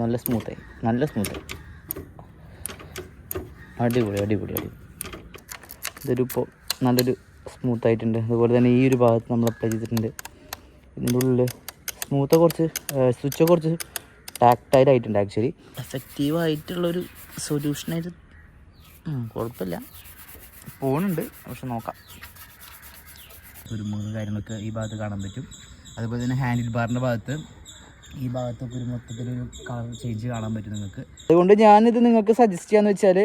നല്ല സ്മൂത്തായി. അടിപൊളി. ഇതൊരു ഇപ്പോൾ നല്ലൊരു സ്മൂത്തായിട്ടുണ്ട്. അതുപോലെ തന്നെ ഈ ഒരു ഭാഗത്ത് നമ്മൾ അപ്ലൈ ചെയ്തിട്ടുണ്ട്. ഇതിൻ്റെ ഉള്ളിൽ കുറച്ച് സ്വിച്ച് കുറച്ച് ടാക്ടൈലായിട്ടുണ്ട്. ആക്ച്വലി എഫക്റ്റീവായിട്ടുള്ളൊരു സൊല്യൂഷനായിട്ട് കുഴപ്പമില്ല, പോകുന്നുണ്ട്. പക്ഷെ നോക്കാം. ഒരു 3 കാര്യങ്ങളൊക്കെ ഈ ഭാഗത്ത് കാണാൻ പറ്റും. അതുപോലെ തന്നെ ഹാൻഡിൽ ബാറിൻ്റെ ഭാഗത്ത് ഈ ഭാഗത്തൊക്കെ ഒരു മൊത്തത്തിലൊരു കളർ ചേഞ്ച് കാണാൻ പറ്റും നിങ്ങൾക്ക്. അതുകൊണ്ട് ഞാനിത് നിങ്ങൾക്ക് സജസ്റ്റ് ചെയ്യാന്ന് വെച്ചാൽ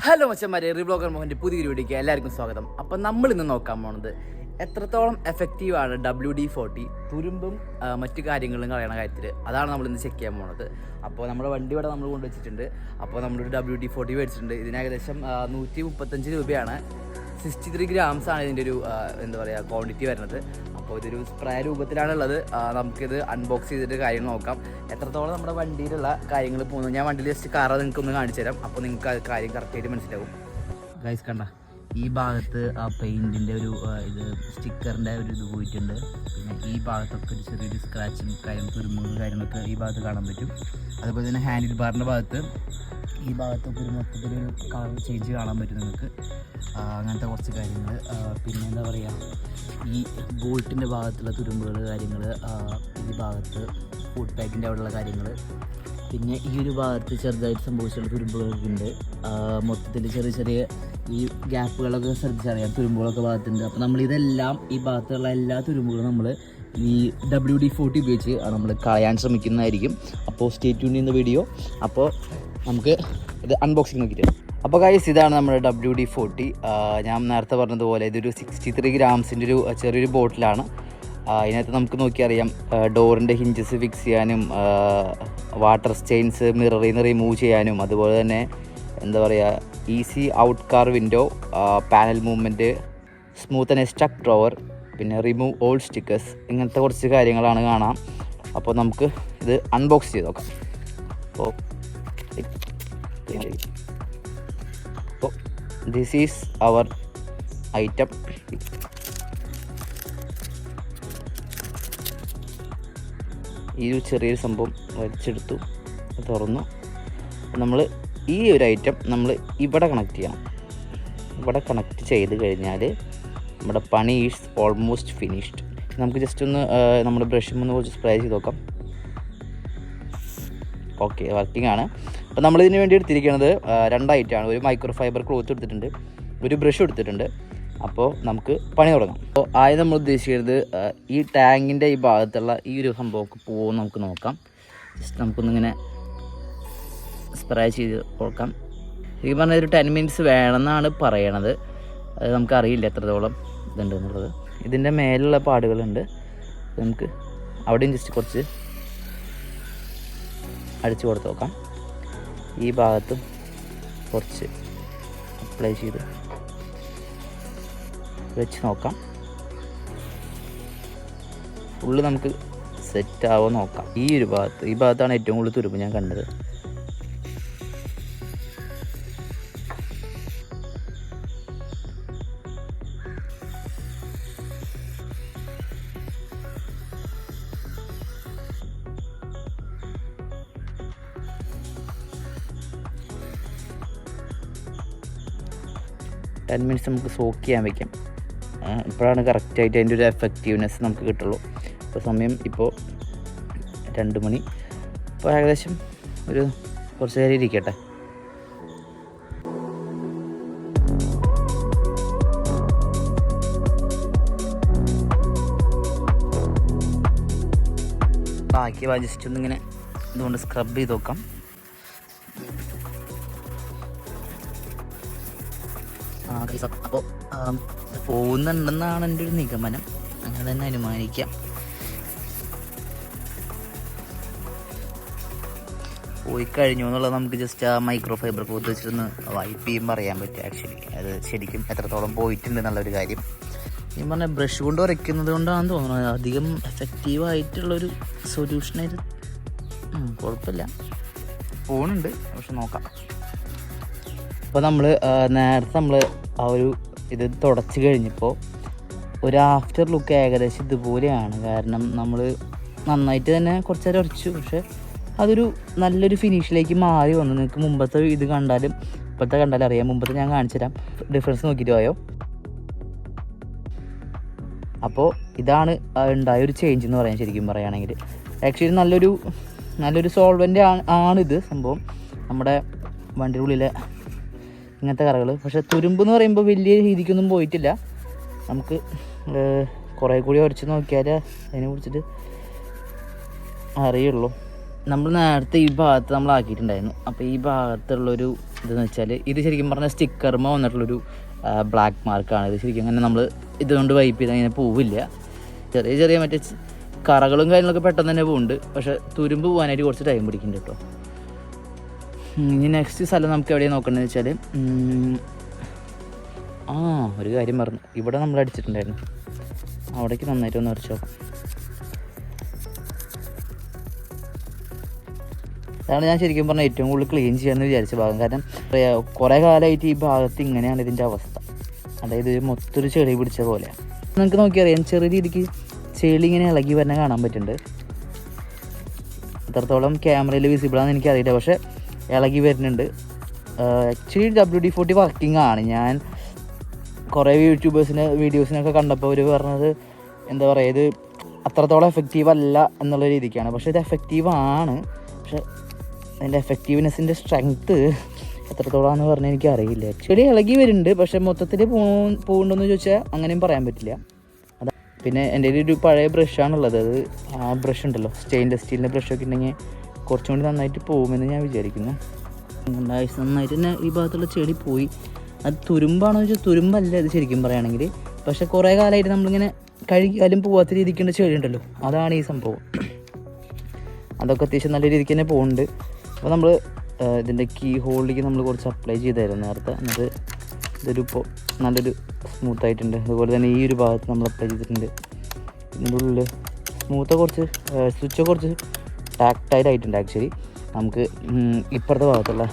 ഹലോ മച്ചന്മാരെ, റിബ്ലോഗർ മോഹൻ്റെ പുതിയൊരു വീഡിയോയ്ക്ക് എല്ലാവർക്കും സ്വാഗതം. അപ്പം നമ്മൾ ഇന്ന് നോക്കാൻ പോണത് എത്രത്തോളം എഫക്റ്റീവാണ് WD-40 തുരുമ്പും മറ്റു കാര്യങ്ങളും കളയണ കാര്യത്തിൽ. അതാണ് നമ്മളിന്ന് ചെക്ക് ചെയ്യാൻ പോണത്. അപ്പോൾ നമ്മുടെ വണ്ടി ഇവിടെ നമ്മൾ കൊണ്ടുവച്ചിട്ടുണ്ട്. അപ്പോൾ നമ്മളൊരു WD-40 മേടിച്ചിട്ടുണ്ട്. ഇതിന് ഏകദേശം 135 രൂപയാണ്. 63 ഗ്രാംസാണ് ഇതിൻ്റെ ഒരു എന്താ പറയുക ക്വാണ്ടിറ്റി വരുന്നത്. അപ്പോൾ ഇതൊരു സ്പ്രേ രൂപത്തിലാണുള്ളത്. നമുക്കിത് അൺബോക്സ് ചെയ്തിട്ട് കാര്യങ്ങൾ നോക്കാം, എത്രത്തോളം നമ്മുടെ വണ്ടിയിലുള്ള കാര്യങ്ങൾ പോകുന്നു. ഞാൻ വണ്ടിയിൽ ജസ്റ്റ് കാറ് നിങ്ങൾക്കൊന്ന് കാണിച്ചു തരാം. അപ്പോൾ നിങ്ങൾക്ക് അത് കാര്യം കറക്റ്റായിട്ട് മനസ്സിലാവും. ഗൈസ് കണ്ട, ഈ ഭാഗത്ത് ആ പെയിൻറ്റിൻ്റെ ഒരു ഇത് സ്റ്റിക്കറിൻ്റെ ഒരു ഇത് പോയിട്ടുണ്ട്. പിന്നെ ഈ ഭാഗത്തൊക്കെ ഒരു ചെറിയൊരു സ്ക്രാച്ചിങ് തുരുമ്പുകൾ കാര്യങ്ങളൊക്കെ ഈ ഭാഗത്ത് കാണാൻ പറ്റും. അതുപോലെ തന്നെ ഹാൻഡിൽ ബാറിൻ്റെ ഭാഗത്ത് ഈ ഭാഗത്തൊക്കെ ഒരു മൊത്തത്തിലൊരു കളർ ചേഞ്ച് കാണാൻ പറ്റും നിങ്ങൾക്ക്. അങ്ങനത്തെ കുറച്ച് കാര്യങ്ങൾ. പിന്നെ എന്താ പറയുക, ഈ ബോൾട്ടിൻ്റെ ഭാഗത്തുള്ള തുരുമ്പുകൾ കാര്യങ്ങൾ, ഈ ഭാഗത്ത് ഫുഡ് പാക്കിൻ്റെ അവിടെയുള്ള കാര്യങ്ങൾ, പിന്നെ ഈ ഒരു ഭാഗത്ത് ചെറുതായിട്ട് സംഭവിച്ചുള്ള തുരുമ്പുകളൊക്കെ ഉണ്ട്. മൊത്തത്തിൽ ചെറിയ ഈ ഗ്യാപ്പുകളൊക്കെ ശ്രദ്ധിച്ചറിയാം, തുരുമ്പുകളൊക്കെ ഭാഗത്തുണ്ട്. അപ്പോൾ നമ്മളിതെല്ലാം ഈ ഭാഗത്തുള്ള എല്ലാ തുരുമ്പുകളും നമ്മൾ ഈ WD-40 ഉപയോഗിച്ച് നമ്മൾ കളയാൻ ശ്രമിക്കുന്നതായിരിക്കും. അപ്പോൾ സ്റ്റേ ട്യൂൺ ചെയ്യുന്ന വീഡിയോ. അപ്പോൾ നമുക്ക് ഇത് അൺബോക്സിങ് നോക്കിയിട്ട്. അപ്പോൾ ഗൈസ്, ഇതാണ് നമ്മുടെ WD-40. ഞാൻ നേരത്തെ പറഞ്ഞതുപോലെ ഇതൊരു 63 ഗ്രാംസിൻ്റെ ഒരു ചെറിയൊരു ബോട്ടിലാണ്. ഇതിനകത്ത് നമുക്ക് നോക്കിയറിയാം ഡോറിൻ്റെ ഹിഞ്ചസ് ഫിക്സ് ചെയ്യാനും, വാട്ടർ സ്റ്റെയിൻസ് മിററിൽ നിന്ന് റിമൂവ് ചെയ്യാനും, അതുപോലെ തന്നെ എന്താ പറയുക easy out car window, panel movement, smooth and stuck drawer, പിന്നെ റിമൂവ് ഓൾഡ് സ്റ്റിക്കേഴ്സ്, ഇങ്ങനത്തെ കുറച്ച് കാര്യങ്ങളാണ് കാണാം. അപ്പോൾ നമുക്ക് ഇത് അൺബോക്സ് ചെയ്ത് നോക്കാം. അപ്പോൾ ദിസ് ഈസ് അവർ ഐറ്റം. ഈ ഒരു ചെറിയൊരു സംഭവം വലിച്ചെടുത്തു, തുറന്നു. നമ്മൾ ഈ ഒരു ഐറ്റം നമ്മൾ ഇവിടെ കണക്ട് ചെയ്യണം. ഇവിടെ കണക്ട് ചെയ്ത് കഴിഞ്ഞാൽ നമ്മുടെ പണി ഈസ് ഓൾമോസ്റ്റ് ഫിനിഷ്ഡ്. നമുക്ക് ജസ്റ്റ് ഒന്ന് നമ്മുടെ ബ്രഷും ഒന്ന് കുറച്ച് സ്പ്രേ ചെയ്ത് നോക്കാം. ഓക്കെ, വർക്കിംഗ് ആണ്. അപ്പോൾ നമ്മളിതിന് വേണ്ടി എടുത്തിരിക്കുന്നത് 2 ഐറ്റമാണ്. ഒരു മൈക്രോ ഫൈബർ ക്ലോത്ത് എടുത്തിട്ടുണ്ട്, ഒരു ബ്രഷ് എടുത്തിട്ടുണ്ട്. അപ്പോൾ നമുക്ക് പണി തുടങ്ങാം. അപ്പോൾ ആദ്യം നമ്മൾ ഉദ്ദേശിക്കുന്നത് ഈ ടാങ്കിൻ്റെ ഈ ഭാഗത്തുള്ള ഈ ഒരു സംഭവമൊക്കെ പോകും നമുക്ക് നോക്കാം. ജസ്റ്റ് നമുക്കൊന്നിങ്ങനെ സ്പ്രേ ചെയ്ത് കൊടുക്കാം. ഈ പറഞ്ഞ ഒരു 10 മിനിറ്റ്സ് വേണമെന്നാണ് പറയണത്. അത് നമുക്കറിയില്ല എത്രത്തോളം ഇതുണ്ട് എന്നുള്ളത്. ഇതിൻ്റെ മേലുള്ള പാടുകളുണ്ട്, നമുക്ക് അവിടെയും ജസ്റ്റ് കുറച്ച് അടിച്ചു കൊടുത്ത് നോക്കാം. ഈ ഭാഗത്തും കുറച്ച് അപ്ലൈ ചെയ്ത് വെച്ച് നോക്കാം. ഫുള്ള് നമുക്ക് സെറ്റാവോ നോക്കാം. ഈ ഭാഗത്താണ് ഏറ്റവും കൂടുതൽ തുരുമ്പ് ഞാൻ കണ്ടത്. ടെൻ മിനിറ്റ്സ് നമുക്ക് സോക്ക് ചെയ്യാൻ വയ്ക്കാം. ഇപ്പോഴാണ് കറക്റ്റായിട്ട് അതിൻ്റെ ഒരു എഫക്റ്റീവ്നെസ് നമുക്ക് കിട്ടുള്ളൂ. ഇപ്പോൾ സമയം ഇപ്പോൾ 2 മണി. ഇപ്പോൾ ഏകദേശം ഒരു കുറച്ച് നേരം ഇരിക്കട്ടെ. ബാക്കി ജസ്റ്റ് ഒന്നിങ്ങനെ ഇതുകൊണ്ട് സ്ക്രബ് ചെയ്ത് നോക്കാം. അപ്പോൾ പോകുന്നുണ്ടെന്നാണ് എൻ്റെ ഒരു നിഗമനം, അങ്ങനെ തന്നെ അനുമാനിക്കാം. പോയി കഴിഞ്ഞു എന്നുള്ളത് നമുക്ക് ജസ്റ്റ് ആ മൈക്രോ ഫൈബർ ക്ലോത്ത് വെച്ചിട്ടൊന്ന് വൈപ്പ് ചെയ്യുമ്പോൾ അറിയാൻ പറ്റും. ആക്ച്വലി അത് ശരിക്കും എത്രത്തോളം പോയിട്ടുണ്ട് എന്നുള്ളൊരു കാര്യം. ഈ പറഞ്ഞ ബ്രഷ് കൊണ്ട് ഉരയ്ക്കുന്നത് കൊണ്ടാണെന്ന് തോന്നുന്നത് അധികം എഫക്റ്റീവായിട്ടുള്ളൊരു സൊല്യൂഷനായിട്ട്. കുഴപ്പമില്ല, പോകുന്നുണ്ട്. പക്ഷെ നോക്കാം. അപ്പോൾ നേരത്തെ നമ്മൾ ആ ഒരു ഇത് തുടച്ച് കഴിഞ്ഞപ്പോൾ ഒരു ആഫ്റ്റർ ലുക്ക് ഏകദേശം ഇതുപോലെയാണ്. കാരണം നമ്മൾ നന്നായിട്ട് തന്നെ കുറച്ച് നേരം ഉരച്ചു, പക്ഷേ അതൊരു നല്ലൊരു ഫിനിഷിലേക്ക് മാറി വന്നു. നിങ്ങൾക്ക് മുമ്പത്തെ ഇത് കണ്ടാലും ഇപ്പോഴത്തെ കണ്ടാലും അറിയാം. മുമ്പത്തെ ഞാൻ കാണിച്ചു തരാം, ഡിഫറൻസ് നോക്കിയിട്ട് പോയോ. അപ്പോൾ ഇതാണ് ഉണ്ടായൊരു ചേഞ്ച് എന്ന് പറയാൻ ശരിക്കും പറയുകയാണെങ്കിൽ. ആക്ച്വലി നല്ലൊരു സോൾവെൻ്റ് ആണിത് സംഭവം, നമ്മുടെ വണ്ടിയുടെ ഉള്ളിലെ ഇങ്ങനത്തെ കറകൾ. പക്ഷേ തുരുമ്പ് എന്ന് പറയുമ്പോൾ വലിയ രീതിക്കൊന്നും പോയിട്ടില്ല. നമുക്ക് കുറേ കൂടി ഉരച്ച് നോക്കിയാൽ അതിനെ കുറിച്ചിട്ട് അറിയുള്ളൂ. നമ്മൾ നേരത്തെ ഈ ഭാഗത്ത് നമ്മൾ ആക്കിയിട്ടുണ്ടായിരുന്നു. അപ്പോൾ ഈ ഭാഗത്തുള്ളൊരു ഇതെന്ന് വെച്ചാൽ ഇത് ശരിക്കും പറഞ്ഞാൽ സ്റ്റിക്കർമ വന്നിട്ടുള്ളൊരു ബ്ലാക്ക് മാർക്കാണ്. ഇത് ശരിക്കും അങ്ങനെ നമ്മൾ ഇതുകൊണ്ട് വൈപ്പ് ചെയ്താൽ ഇങ്ങനെ പോവില്ല. ചെറിയ മറ്റേ കറകളും കാര്യങ്ങളൊക്കെ പെട്ടെന്ന് തന്നെ പോകുന്നുണ്ട്. പക്ഷേ തുരുമ്പ് പോകാനായിട്ട് കുറച്ച് ടൈം പിടിക്കുന്നുണ്ട് കേട്ടോ. ഇനി നെക്സ്റ്റ് സ്ഥലം നമുക്ക് എവിടെയാണ് നോക്കേണ്ടതെന്ന് വെച്ചാൽ, ഒരു കാര്യം പറഞ്ഞു, ഇവിടെ നമ്മൾ അടിച്ചിട്ടുണ്ടായിരുന്നു. അവിടേക്ക് നന്നായിട്ട് ഒന്ന് ഉരച്ച് നോക്കാം. അതാണ് ഞാൻ ശരിക്കും പറഞ്ഞാൽ ഏറ്റവും കൂടുതൽ ക്ലീൻ ചെയ്യാമെന്ന് വിചാരിച്ച ഭാഗം. കാരണം കുറേ കാലമായിട്ട് ഈ ഭാഗത്ത് ഇങ്ങനെയാണ് ഇതിൻ്റെ അവസ്ഥ. അതായത് മൊത്തം ചെളി പിടിച്ച പോലെയാണ്. നമുക്ക് നോക്കിയറിയാം, ചെറിയ രീതിക്ക് ചെളി ഇങ്ങനെ ഇളകി വരണ കാണാൻ പറ്റുന്നുണ്ട്. എത്രത്തോളം ക്യാമറയിൽ വിസിബിളാണെന്ന് എനിക്കറിയില്ല, പക്ഷേ ഇളകി വരുന്നുണ്ട്. ആക്ച്വലി WD-40 വർക്കിംഗ് ആണ്. ഞാൻ കുറേ വീഡിയോസിനൊക്കെ കണ്ടപ്പോൾ അവർ പറഞ്ഞത് എന്താ പറയുക, ഇത് അത്രത്തോളം എഫക്റ്റീവ് അല്ല എന്നുള്ള രീതിക്കാണ്. പക്ഷേ ഇത് എഫക്റ്റീവാണ്. പക്ഷേ അതിൻ്റെ എഫക്റ്റീവ്നെസ്സിൻ്റെ സ്ട്രെങ്ത്ത് എത്രത്തോളാന്ന് പറഞ്ഞാൽ എനിക്കറിയില്ല. ആക്ച്വലി ഇളകി വരുന്നുണ്ട്, പക്ഷേ മൊത്തത്തിൽ പോകുന്നുണ്ടെന്ന് ചോദിച്ചാൽ അങ്ങനെയും പറയാൻ പറ്റില്ല. അതാ പിന്നെ എൻ്റെ ഒരു പഴയ ബ്രഷാണുള്ളത്. അത് ആ ബ്രഷ് ഉണ്ടല്ലോ, സ്റ്റെയിൻലെസ് സ്റ്റീലിൻ്റെ ബ്രഷൊക്കെ ഉണ്ടെങ്കിൽ കുറച്ചും കൂടി നന്നായിട്ട് പോകുമെന്ന് ഞാൻ വിചാരിക്കുന്നു. നന്നായിട്ട് തന്നെ ഈ ഭാഗത്തുള്ള ചെടി പോയി. അത് തുരുമ്പാണോ ചോദിച്ചാൽ തുരുമ്പല്ല ഇത് ശരിക്കും പറയുകയാണെങ്കിൽ. പക്ഷേ കുറേ കാലമായിട്ട് നമ്മളിങ്ങനെ കഴുകിയാലും പോകാത്ത രീതിക്കുള്ള ചെടി ഉണ്ടല്ലോ, അതാണ് ഈ സംഭവം. അതൊക്കെ അത്യാവശ്യം നല്ല രീതിക്ക് തന്നെ പോകുന്നുണ്ട്. അപ്പോൾ നമ്മൾ ഇതിൻ്റെ കീ ഹോളിലേക്ക് നമ്മൾ കുറച്ച് അപ്ലൈ ചെയ്തായിരുന്നു നേരത്തെ. എന്നിട്ട് ഇതൊരു ഇപ്പോൾ നല്ലൊരു സ്മൂത്തായിട്ടുണ്ട്. അതുപോലെ തന്നെ ഈ ഒരു ഭാഗത്ത് നമ്മൾ അപ്ലൈ ചെയ്തിട്ടുണ്ട്. ഇതിൻ്റെ ഉള്ളിൽ കുറച്ച് സ്വിച്ച് കുറച്ച് ടാക്ടൈലായിട്ടുണ്ട്. ആക്ച്വലി നമുക്ക് ഇപ്പുറത്തെ ഭാഗത്തുള്ള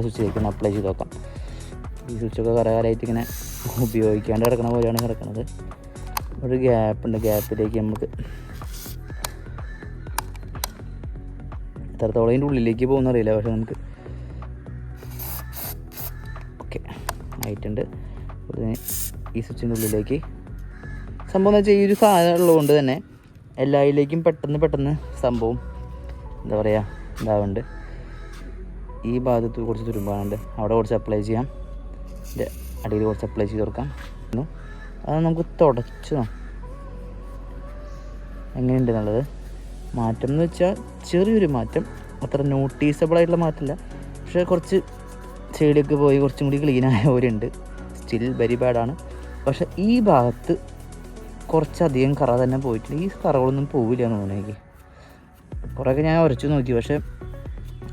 സ്വിച്ചിലേക്ക് ഒന്ന് അപ്ലൈ ചെയ്ത് നോക്കാം. ഈ സ്വിച്ചൊക്കെ കുറേ കാലമായിട്ട് ഇങ്ങനെ ഉപയോഗിക്കാണ്ട് കിടക്കണ പോലെയാണ് കിടക്കുന്നത്. ഒരു ഗ്യാപ്പുണ്ട്, ഗ്യാപ്പിലേക്ക് നമുക്ക് എത്രത്തോളം അതിൻ്റെ ഉള്ളിലേക്ക് പോകുന്ന അറിയില്ല. പക്ഷെ നമുക്ക് ഓക്കെ ആയിട്ടുണ്ട്. ഈ സ്വിച്ചിൻ്റെ ഉള്ളിലേക്ക് സംഭവം എന്ന് വെച്ചാൽ ഈ ഒരു സാധനം ഉള്ളതുകൊണ്ട് തന്നെ എല്ലായിലേക്കും പെട്ടെന്ന് സംഭവം എന്താ പറയുക ഇതാവുന്നുണ്ട്. ഈ ഭാഗത്ത് കുറച്ച് തുരുമ്പാണുണ്ട്, അവിടെ കുറച്ച് അപ്ലൈ ചെയ്യാം. ഇതിൻ്റെ അടിയിൽ കുറച്ച് അപ്ലൈ ചെയ്ത് കൊടുക്കാം. അത് നമുക്ക് തുടച്ച് എങ്ങനെയുണ്ട് എന്നുള്ളത്. മാറ്റം എന്ന് വെച്ചാൽ ചെറിയൊരു മാറ്റം, അത്ര നോട്ടീസബിളായിട്ടുള്ള മാറ്റമില്ല. പക്ഷേ കുറച്ച് ചെടിയൊക്കെ പോയി കുറച്ചും കൂടി ക്ലീനായ പോലെയുണ്ട്. സ്റ്റിൽ വെരി ബാഡാണ്. പക്ഷേ ഈ ഭാഗത്ത് കുറച്ചധികം കറ തന്നെ പോയിട്ടില്ല. ഈ കറകളൊന്നും പോവില്ല എന്ന് തോന്നുന്നു എനിക്ക്. കുറേയൊക്കെ ഞാൻ ഉരച്ചു നോക്കി, പക്ഷേ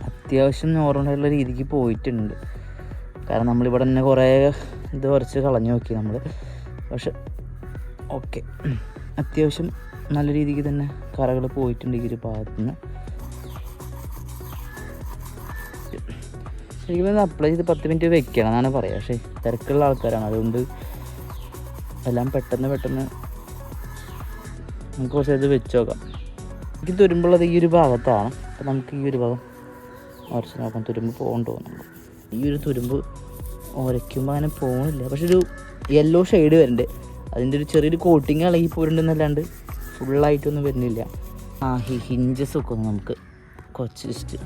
അത്യാവശ്യം നോർമലായിട്ടുള്ള രീതിക്ക് പോയിട്ടുണ്ട്. കാരണം നമ്മളിവിടെ തന്നെ കുറേ ഇത് ഉരച്ച് കളഞ്ഞു നോക്കി നമ്മൾ. പക്ഷെ ഓക്കെ, അത്യാവശ്യം നല്ല രീതിക്ക് തന്നെ കറകൾ പോയിട്ടുണ്ട് ഈ ഒരു ഭാഗത്തുനിന്ന്. ശരിക്കും അപ്ലൈ ചെയ്ത് 10 മിനിറ്റ് വെക്കണം എന്നാണ് പറയുക. പക്ഷേ തിരക്കുള്ള ആൾക്കാരാണ്, അതുകൊണ്ട് എല്ലാം പെട്ടെന്ന് നമുക്ക് കുറച്ച് ഇത് വെച്ച് നോക്കാം. എനിക്ക് തുരുമ്പുള്ളത് ഈ ഒരു ഭാഗത്താണ്. അപ്പോൾ നമുക്ക് ഈ ഒരു ഭാഗം ഉരച്ച് നോക്കാം. തുരുമ്പ് പോകുന്നുണ്ടോ? ഈ ഒരു തുരുമ്പ് ഉരയ്ക്കുമ്പോൾ അങ്ങനെ പോകുന്നില്ല. പക്ഷെ ഒരു യെല്ലോ ഷെയ്ഡ് വരുന്നുണ്ട്. അതിൻ്റെ ഒരു ചെറിയൊരു കോട്ടിങ് ഇളകി പോയിട്ടുണ്ടെന്നല്ലാണ്ട് ഫുള്ളായിട്ടൊന്നും വരുന്നില്ല. ഈ ഹിഞ്ചസ് ഒക്കെ ഒന്ന് നമുക്ക് കുറച്ച് ജസ്റ്റ്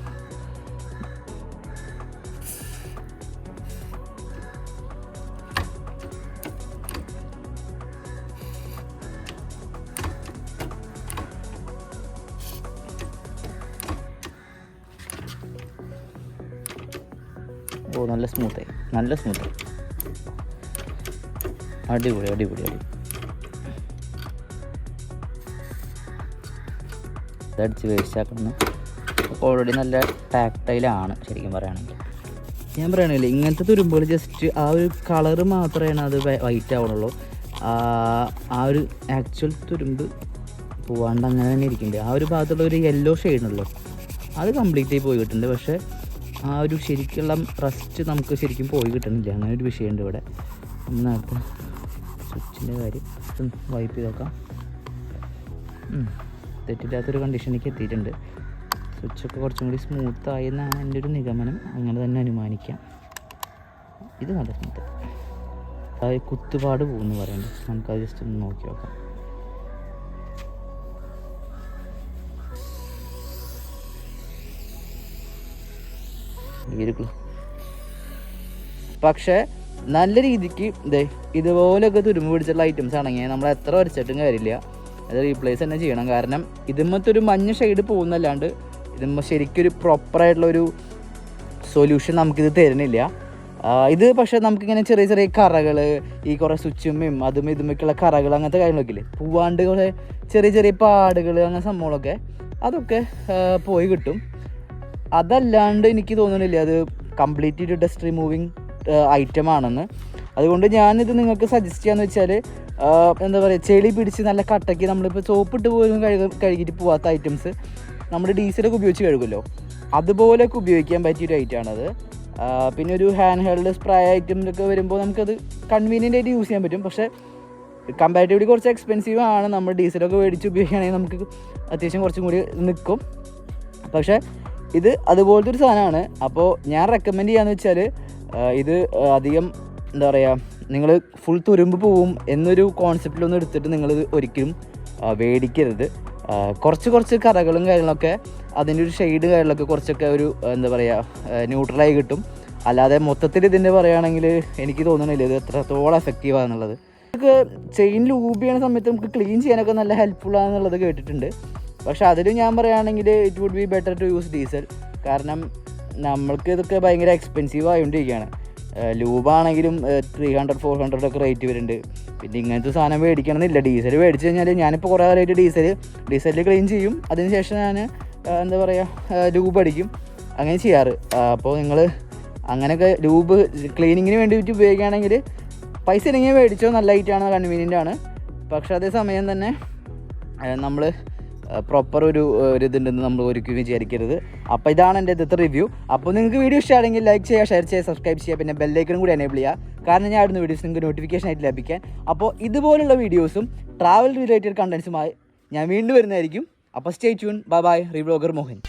നല്ല സ്മൂത്തായി. അടിപൊളി. ഇതടിച്ച് വേസ്റ്റാക്കണം. ഓൾറെഡി നല്ല ടാക്ടൈലാണ് ശരിക്കും പറയുകയാണെങ്കിൽ. ഞാൻ പറയണില്ലേ, ഇങ്ങനത്തെ തുരുമ്പുകൾ ജസ്റ്റ് ആ ഒരു കളറ് മാത്രമാണ് അത് വൈറ്റ് ആവണുള്ളൂ. ആ ഒരു ആക്ച്വൽ തുരുമ്പ് പോവാണ്ട് അങ്ങനെ തന്നെ ഇരിക്കുന്നുണ്ട്. ആ ഒരു ഭാഗത്തുള്ള ഒരു യെല്ലോ ഷെയ്ഡുണ്ടല്ലോ, അത് കംപ്ലീറ്റ് പോയി കിട്ടുന്നുണ്ട്. പക്ഷേ ആ ഒരു ശരിക്കുള്ള റസ്റ്റ് നമുക്ക് ശരിക്കും പോയി കിട്ടുന്നില്ല. അങ്ങനെ ഒരു വിഷയമുണ്ട് ഇവിടെ. നേരത്തെ സ്വിച്ചിൻ്റെ കാര്യം വൈപ്പ് ചെയ്ത് നോക്കാം. തെറ്റില്ലാത്തൊരു കണ്ടീഷനിലേക്ക് എത്തിയിട്ടുണ്ട്. സ്വിച്ചൊക്കെ കുറച്ചും കൂടി സ്മൂത്തായി എന്നാണ് എൻ്റെ ഒരു നിഗമനം. അങ്ങനെ തന്നെ അനുമാനിക്കാം. ഇത് നല്ല സ്മൂത്ത്. അതായത് കുത്തുപാട് പോകുമെന്ന് പറയുന്നത്. നമുക്കത് ജസ്റ്റ് ഒന്ന് നോക്കി നോക്കാം. പക്ഷേ നല്ല രീതിക്ക് ഇതുപോലെയൊക്കെ തുരുമ്പ് പിടിച്ചിട്ടുള്ള ഐറ്റംസ് ആണെങ്കിൽ നമ്മൾ എത്ര വരച്ചിട്ടും കാര്യമില്ല, അത് റീപ്ലേസ് തന്നെ ചെയ്യണം. കാരണം ഇതുമ്മത്തെ ഒരു മഞ്ഞ ഷെയ്ഡ് പോകുന്നല്ലാണ്ട് ഇതുമ്മ ശരിക്കൊരു പ്രോപ്പറായിട്ടുള്ളൊരു സൊല്യൂഷൻ നമുക്കിത് തരുന്നില്ല. ഇത് പക്ഷേ നമുക്കിങ്ങനെ ചെറിയ ചെറിയ കറകൾ, ഈ കുറേ സ്വിച്ചുമ്മയും അതും ഇതുമൊക്കെയുള്ള കറകൾ, അങ്ങനത്തെ കാര്യങ്ങളൊക്കെ ഇല്ലേ, പോവാണ്ട് കുറേ ചെറിയ ചെറിയ പാടുകൾ, അങ്ങനെ സംഭവങ്ങളൊക്കെ അതൊക്കെ പോയി കിട്ടും. അതല്ലാണ്ട് എനിക്ക് തോന്നുന്നില്ല അത് കംപ്ലീറ്റ് ഒരു ഡസ്റ്റ് റിമൂവിങ് ഐറ്റം ആണെന്ന്. അതുകൊണ്ട് ഞാനിത് നിങ്ങൾക്ക് സജസ്റ്റ് ചെയ്യാന്ന് വെച്ചാൽ, എന്താ പറയുക, ചെളി പിടിച്ച് നല്ല കട്ടയ്ക്ക് നമ്മളിപ്പോൾ സോപ്പിട്ട് പോലും കഴുകിയിട്ട് പോകാത്ത ഐറ്റംസ് നമ്മൾ ഡീസലൊക്കെ ഉപയോഗിച്ച് കഴുകുമല്ലോ, അതുപോലെയൊക്കെ ഉപയോഗിക്കാൻ പറ്റിയൊരു ഐറ്റമാണത്. പിന്നെ ഒരു ഹാൻഡ് ഹെൽഡ് സ്പ്രേ ഐറ്റംസൊക്കെ വരുമ്പോൾ നമുക്കത് കൺവീനിയൻ്റ് ആയിട്ട് യൂസ് ചെയ്യാൻ പറ്റും. പക്ഷേ കമ്പാരിറ്റീവ്ലി കുറച്ച് എക്സ്പെൻസീവ് ആണ്. നമ്മൾ ഡീസലൊക്കെ മേടിച്ച് ഉപയോഗിക്കുകയാണെങ്കിൽ നമുക്ക് അത്യാവശ്യം കുറച്ചും കൂടി നിൽക്കും. പക്ഷേ ഇത് അതുപോലത്തെ ഒരു സാധനമാണ്. അപ്പോൾ ഞാൻ റെക്കമെൻഡ് ചെയ്യാന്ന് വെച്ചാൽ, ഇത് അധികം എന്താ പറയുക, നിങ്ങൾ ഫുൾ തുരുമ്പ് പോവും എന്നൊരു കോൺസെപ്റ്റിലൊന്നും എടുത്തിട്ട് നിങ്ങളിത് ഒരിക്കലും മേടിക്കരുത്. കുറച്ച് കറകളും കാര്യങ്ങളൊക്കെ, അതിൻ്റെ ഒരു ഷെയ്ഡ് കാര്യങ്ങളൊക്കെ കുറച്ചൊക്കെ ഒരു എന്താ പറയുക ന്യൂട്രലായി കിട്ടും. അല്ലാതെ മൊത്തത്തിൽ ഇതിൻ്റെ പറയുകയാണെങ്കിൽ എനിക്ക് തോന്നുന്നില്ല ഇത് എത്രത്തോളം എഫക്റ്റീവാണെന്നുള്ളത്. നമുക്ക് ചെയിൻ ലൂബ് ചെയ്യുന്ന സമയത്ത് നമുക്ക് ക്ലീൻ ചെയ്യാനൊക്കെ നല്ല ഹെൽപ്ഫുള്ളാണെന്നുള്ളത് കേട്ടിട്ടുണ്ട്. പക്ഷേ അതിൽ ഞാൻ പറയുകയാണെങ്കിൽ it would be better to use diesel. കാരണം നമ്മൾക്ക് ഇതൊക്കെ ഭയങ്കര എക്സ്പെൻസീവ് ആയതുകൊണ്ടിരിക്കുകയാണ്. ലൂബാണെങ്കിലും 300-400 ഒക്കെ റേറ്റ് വരുന്നുണ്ട്. പിന്നെ ഇങ്ങനത്തെ സാധനം മേടിക്കണമെന്നില്ല. ഡീസൽ മേടിച്ച് കഴിഞ്ഞാൽ ഞാനിപ്പോൾ കുറേ കാലമായിട്ട് ഡീസലിൽ ക്ലീൻ ചെയ്യും, അതിന് ശേഷം ഞാൻ എന്താ പറയുക ലൂബ് അടിക്കും, അങ്ങനെ ചെയ്യാറ്. അപ്പോൾ നിങ്ങൾ അങ്ങനെയൊക്കെ ലൂബ് ക്ലീനിങ്ങിന് വേണ്ടിയിട്ട് ഉപയോഗിക്കുകയാണെങ്കിൽ പൈസ ഇല്ലെങ്കിൽ മേടിച്ചോ, നല്ല ഐറ്റാണ്, കൺവീനിയൻ്റ് ആണ്. പക്ഷേ അതേ സമയം തന്നെ നമ്മൾ പ്രോപ്പർ ഒരു ഇതുണ്ടെന്ന് നമ്മൾ ഒരിക്കലും വിചാരിക്കരുത്. അപ്പോൾ ഇതാണ് എൻ്റെ ഇന്നത്തെ റിവ്യൂ. അപ്പോൾ നിങ്ങൾക്ക് വീഡിയോ ഇഷ്ടമാണെങ്കിൽ ലൈക്ക് ചെയ്യുക, ഷെയർ ചെയ്യുക, സബ്സ്ക്രൈബ് ചെയ്യുക, പിന്നെ ബെല്ലൈക്കണും കൂടി എനേബിൾ ചെയ്യുക. കാരണം ഞാൻ ഇടുന്ന വീഡിയോസ് നിങ്ങൾക്ക് നോട്ടിഫിക്കേഷൻ ആയിട്ട് ലഭിക്കാൻ. അപ്പോൾ ഇതുപോലുള്ള വീഡിയോസും ട്രാവൽ റിലേറ്റഡ് കണ്ടൻസുമായി ഞാൻ വീണ്ടും വരുന്നതായിരിക്കും. അപ്പോൾ സ്റ്റേ ട്യൂൺ. Bye bye. റിവ്ലോഗർ മോഹൻ.